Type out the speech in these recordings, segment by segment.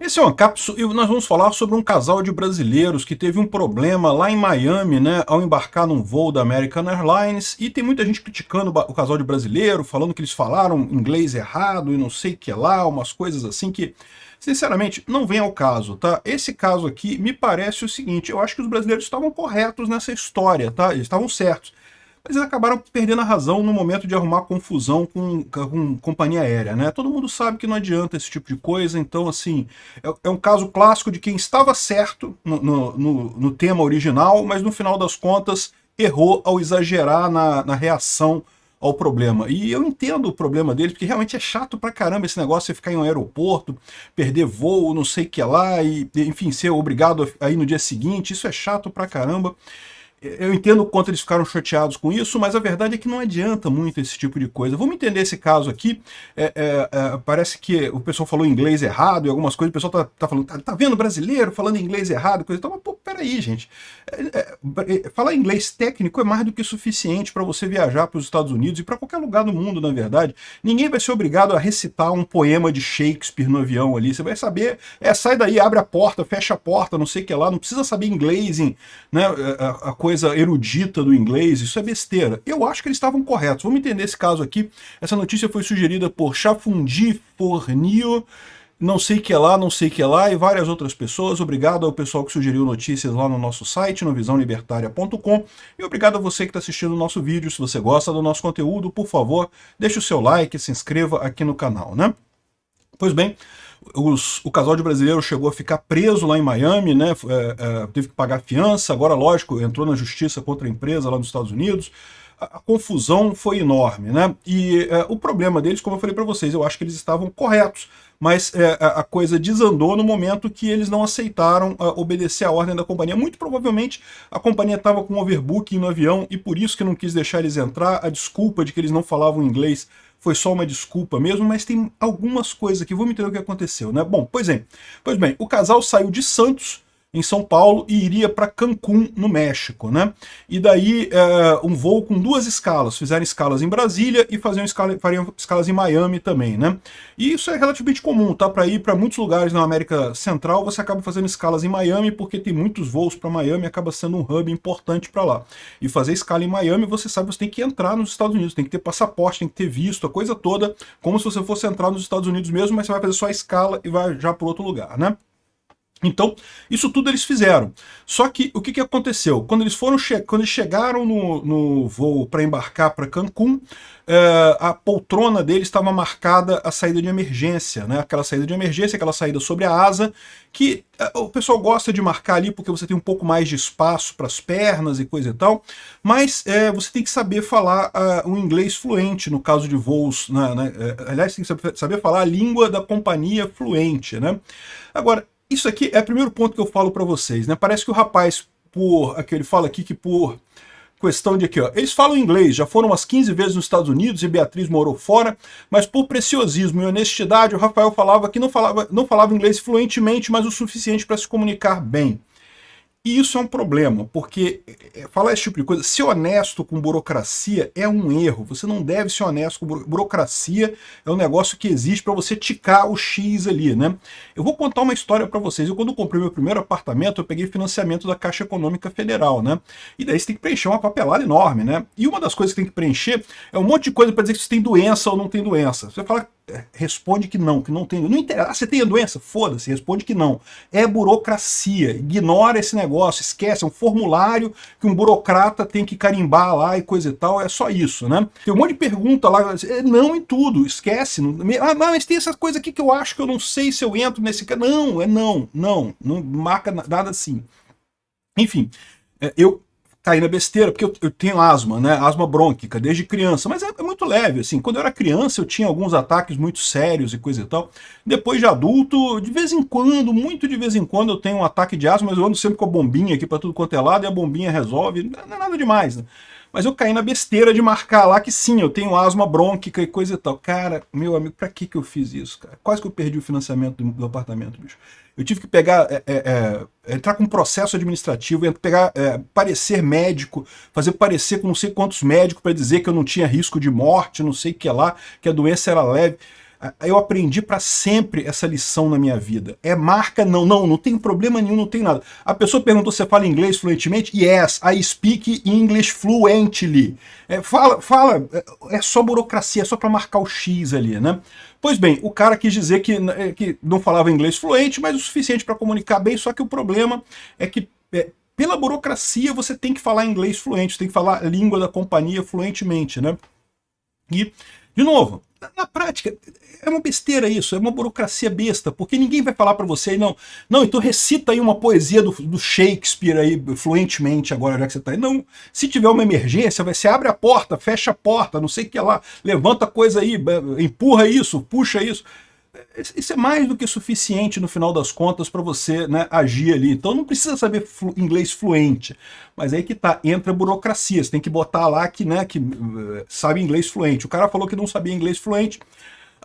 Esse é uma cápsula e nós vamos falar sobre um casal de brasileiros que teve um problema lá em Miami, né, ao embarcar num voo da American Airlines, e tem muita gente criticando o casal de brasileiro, falando que eles falaram inglês errado e não sei o que lá, umas coisas assim que, sinceramente, não vem ao caso, tá? Esse caso aqui me parece o seguinte: eu acho que os brasileiros estavam corretos nessa história, tá? Eles estavam certos. Mas eles acabaram perdendo a razão no momento de arrumar confusão com companhia aérea, né? Todo mundo sabe que não adianta esse tipo de coisa, então, assim, é um caso clássico de quem estava certo no tema original, mas no final das contas errou ao exagerar na reação ao problema. E eu entendo o problema deles, porque realmente é chato pra caramba esse negócio, você ficar em um aeroporto, perder voo, não sei o que lá, e enfim, ser obrigado a ir no dia seguinte, isso é chato pra caramba. Eu entendo o quanto eles ficaram chateados com isso, mas a verdade é que não adianta muito esse tipo de coisa. Vamos entender esse caso aqui. Parece que o pessoal falou inglês errado e algumas coisas, o pessoal tá falando, tá vendo brasileiro falando inglês errado, coisa e tal, mas pô, peraí, gente. Falar inglês técnico é mais do que suficiente para você viajar para os Estados Unidos e para qualquer lugar do mundo, na verdade. Ninguém vai ser obrigado a recitar um poema de Shakespeare no avião ali. Você vai saber, sai daí, abre a porta, fecha a porta, não sei o que lá, não precisa saber inglês, né, a coisa erudita do inglês, isso é besteira. Eu acho que eles estavam corretos. Vamos entender esse caso aqui. Essa notícia foi sugerida por Chafundi Fornio, não sei que lá, não sei que lá, e várias outras pessoas. Obrigado ao pessoal que sugeriu notícias lá no nosso site, no visãolibertaria.com, e obrigado a você que está assistindo o nosso vídeo. Se você gosta do nosso conteúdo, por favor, deixe o seu like, se inscreva aqui no canal, né? Pois bem, o casal de brasileiros chegou a ficar preso lá em Miami, né? Teve que pagar fiança, agora, lógico, entrou na justiça contra a empresa lá nos Estados Unidos. A confusão foi enorme, né? E o problema deles, como eu falei para vocês, eu acho que eles estavam corretos, mas a coisa desandou no momento que eles não aceitaram obedecer a ordem da companhia. Muito provavelmente a companhia estava com overbooking no avião e por isso que não quis deixar eles entrar. A desculpa de que eles não falavam inglês foi só uma desculpa mesmo, mas tem algumas coisas aqui. Vamos entender o que aconteceu, né? Bom, pois bem, o casal saiu de Santos, em São Paulo, e iria para Cancún, no México, né? E daí um voo com duas escalas, fizeram escalas em Brasília e fariam escalas em Miami também, né? E isso é relativamente comum, tá? Para ir para muitos lugares na América Central, você acaba fazendo escalas em Miami, porque tem muitos voos para Miami, acaba sendo um hub importante para lá. E fazer escala em Miami, você sabe, você tem que entrar nos Estados Unidos, tem que ter passaporte, tem que ter visto, a coisa toda, como se você fosse entrar nos Estados Unidos mesmo, mas você vai fazer só a escala e vai já para outro lugar, né? Então, isso tudo eles fizeram. Só que o que aconteceu? Quando eles chegaram no voo para embarcar para Cancún, a poltrona deles estava marcada a saída de emergência, né? Aquela saída de emergência, aquela saída sobre a asa, que o pessoal gosta de marcar ali porque você tem um pouco mais de espaço para as pernas e coisa e tal, mas você tem que saber falar o inglês fluente no caso de voos, né? Aliás, tem que saber falar a língua da companhia fluente, né? Agora, isso aqui é o primeiro ponto que eu falo para vocês, né? Parece que o rapaz, ele fala aqui que por questão de aqui, ó, eles falam inglês, já foram umas 15 vezes nos Estados Unidos e Beatriz morou fora, mas por preciosismo e honestidade, o Rafael falava que não falava inglês fluentemente, mas o suficiente para se comunicar bem. E isso é um problema, porque falar esse tipo de coisa, ser honesto com burocracia é um erro. Você não deve ser honesto com burocracia, é um negócio que existe para você ticar o X ali, né? Eu vou contar uma história para vocês. Quando comprei meu primeiro apartamento, eu peguei financiamento da Caixa Econômica Federal, né? E daí você tem que preencher uma papelada enorme, né? E uma das coisas que tem que preencher é um monte de coisa para dizer que você tem doença ou não tem doença. Você fala, responde que não tem. Não interessa. Você tem a doença? Foda-se, responde que não. É burocracia. Ignora esse negócio, esquece. É um formulário que um burocrata tem que carimbar lá e coisa e tal. É só isso, né? Tem um monte de pergunta lá, não em tudo, esquece. Mas tem essa coisa aqui que eu acho que eu não sei se eu entro nesse. Não marca nada assim. Enfim, eu caí na besteira, porque eu tenho asma, né? Asma brônquica, desde criança, mas é muito leve, assim. Quando eu era criança, eu tinha alguns ataques muito sérios e coisa e tal. Depois de adulto, de vez em quando, muito de vez em quando, eu tenho um ataque de asma, mas eu ando sempre com a bombinha aqui para tudo quanto é lado, e a bombinha resolve, não é nada demais, né? Mas eu caí na besteira de marcar lá que sim, eu tenho asma brônquica e coisa e tal. Cara, meu amigo, pra que eu fiz isso, cara? Quase que eu perdi o financiamento do apartamento, bicho. Eu tive que pegar, entrar com um processo administrativo, pegar parecer médico, fazer parecer com não sei quantos médicos para dizer que eu não tinha risco de morte, não sei o que lá, que a doença era leve. Eu aprendi para sempre essa lição na minha vida. É marca? Não tem problema nenhum, não tem nada. A pessoa perguntou se você fala inglês fluentemente? Yes, I speak English fluently. É só burocracia, é só para marcar o X ali, né? Pois bem, o cara quis dizer que não falava inglês fluente, mas o suficiente para comunicar bem, só que o problema é que pela burocracia você tem que falar inglês fluente, você tem que falar a língua da companhia fluentemente, né? E, de novo, na prática, é uma besteira isso, é uma burocracia besta, porque ninguém vai falar para você, não, então recita aí uma poesia do Shakespeare aí fluentemente agora, já que você tá aí. Não, se tiver uma emergência, você abre a porta, fecha a porta, não sei o que lá, levanta a coisa aí, empurra isso, puxa isso. Isso é mais do que suficiente no final das contas para você, né, agir ali. Então não precisa saber inglês fluente, mas aí que tá, entra a burocracia. Você tem que botar lá que sabe inglês fluente. O cara falou que não sabia inglês fluente.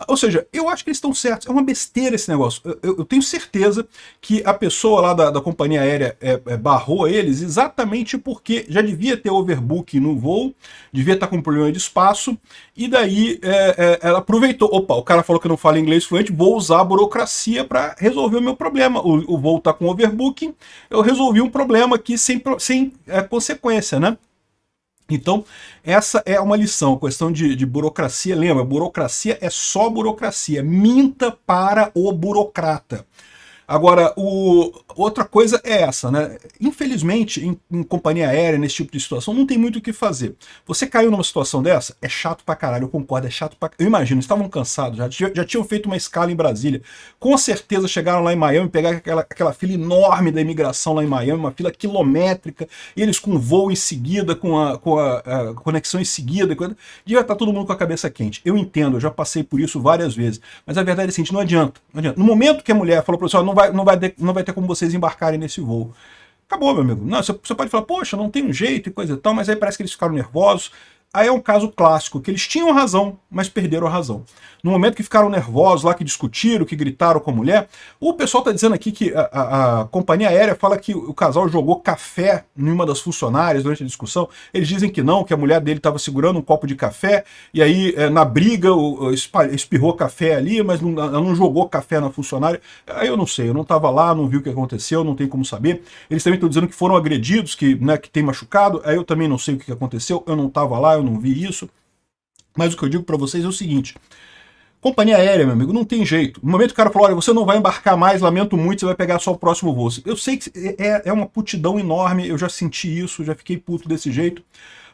Ou seja, eu acho que eles estão certos. É uma besteira esse negócio. Eu tenho certeza que a pessoa lá da companhia aérea barrou eles exatamente porque já devia ter overbooking no voo, devia estar com problema de espaço, e daí ela aproveitou. Opa, o cara falou que não fala inglês fluente, vou usar a burocracia para resolver o meu problema. O voo está com overbooking, eu resolvi um problema aqui sem consequência, né? Então, essa é uma lição, a questão de burocracia. Lembra, burocracia é só burocracia. Minta para o burocrata. Agora, outra coisa é essa, né? Infelizmente, em companhia aérea, nesse tipo de situação, não tem muito o que fazer. Você caiu numa situação dessa, é chato pra caralho, eu concordo, é chato pra... Eu imagino, estavam cansados, já tinham feito uma escala em Brasília. Com certeza chegaram lá em Miami, pegaram aquela fila enorme da imigração lá em Miami, uma fila quilométrica, e eles com voo em seguida, com a conexão em seguida, devia estar todo mundo com a cabeça quente. Eu entendo, eu já passei por isso várias vezes, mas a verdade é a seguinte, não adianta. No momento que a mulher falou para o senhor, não vai ter como vocês embarcarem nesse voo. Acabou, meu amigo. Não, você pode falar, poxa, não tem um jeito e coisa e tal, mas aí parece que eles ficaram nervosos. Aí é um caso clássico, que eles tinham razão, mas perderam a razão. No momento que ficaram nervosos lá, que discutiram, que gritaram com a mulher, o pessoal está dizendo aqui que a companhia aérea fala que o casal jogou café em uma das funcionárias durante a discussão. Eles dizem que não, que a mulher dele estava segurando um copo de café, e aí na briga espirrou café ali, mas ela não jogou café na funcionária. Aí eu não sei, eu não estava lá, não vi o que aconteceu, não tem como saber. Eles também estão dizendo que foram agredidos, que tem machucado, aí eu também não sei o que aconteceu, eu não estava lá, eu não vi isso. Mas o que eu digo para vocês é o seguinte: companhia aérea, meu amigo, não tem jeito. No momento que o cara falou, olha, você não vai embarcar mais, lamento muito, você vai pegar só o próximo voo. Eu sei que é uma putidão enorme, eu já senti isso, já fiquei puto desse jeito.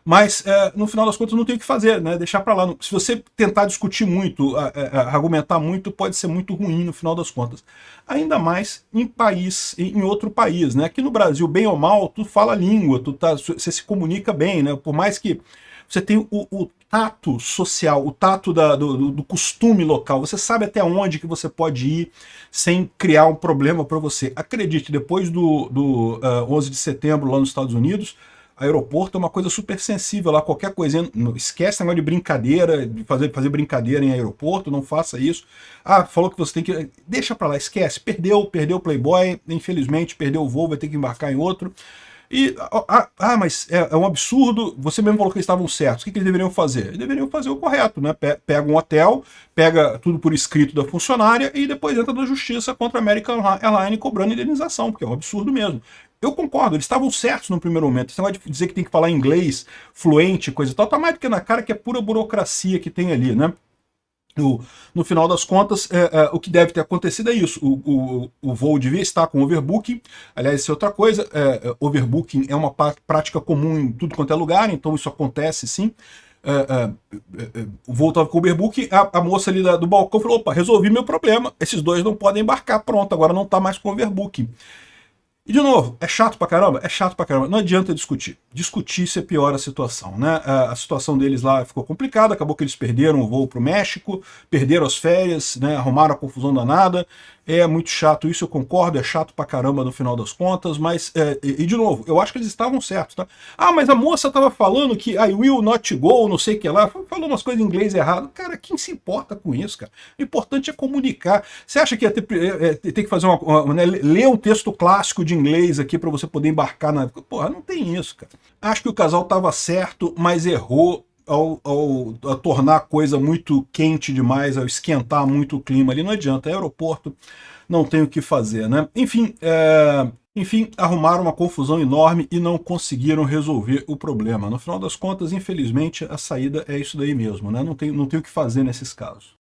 Mas, no final das contas, não tem o que fazer, né? Deixar pra lá. Se você tentar discutir muito, argumentar muito, pode ser muito ruim no final das contas. Ainda mais em outro país, né? Aqui no Brasil, bem ou mal, tu fala a língua, você se comunica bem, né? Por mais que você tenha o tato social, o tato do costume local, você sabe até onde que você pode ir sem criar um problema para você. Acredite, depois do 11 de setembro lá nos Estados Unidos, aeroporto é uma coisa super sensível lá, qualquer coisinha, esquece negócio de brincadeira, de fazer brincadeira em aeroporto, não faça isso. Ah, falou que você tem que... Deixa pra lá, esquece, perdeu o Playboy, infelizmente, perdeu o voo, vai ter que embarcar em outro. Mas é um absurdo, você mesmo falou que eles estavam certos, o que eles deveriam fazer? Eles deveriam fazer o correto, né? Pega um hotel, pega tudo por escrito da funcionária e depois entra na justiça contra a American Airlines cobrando indenização, porque é um absurdo mesmo. Eu concordo, eles estavam certos no primeiro momento. Esse negócio de dizer que tem que falar inglês fluente, coisa e tal, tá mais do que na cara que é pura burocracia que tem ali, né? No final das contas, o que deve ter acontecido é isso. O voo devia estar com overbooking. Aliás, isso é outra coisa. Overbooking é uma prática comum em tudo quanto é lugar, então isso acontece sim. O voo estava com overbooking, a moça ali do balcão falou, opa, resolvi meu problema, esses dois não podem embarcar, pronto, agora não está mais com overbooking. E, de novo, é chato pra caramba? É chato pra caramba. Não adianta discutir. Discutir se piora a situação, né? A situação deles lá ficou complicada, acabou que eles perderam o voo pro México, perderam as férias, né? Arrumaram a confusão danada. É muito chato isso, eu concordo, é chato pra caramba no final das contas, mas, de novo, eu acho que eles estavam certos, tá? Ah, mas a moça tava falando que I will not go, não sei o que lá, falou umas coisas em inglês errado. Cara, quem se importa com isso, cara? O importante é comunicar. Você acha que ia ter que fazer ler um texto clássico de inglês aqui pra você poder embarcar na... Porra, não tem isso, cara. Acho que o casal tava certo, mas errou a tornar a coisa muito quente demais, ao esquentar muito o clima ali, não adianta, é aeroporto, não tem o que fazer, né? Enfim, arrumaram uma confusão enorme e não conseguiram resolver o problema. No final das contas, infelizmente, a saída é isso daí mesmo, né? Não tem o que fazer nesses casos.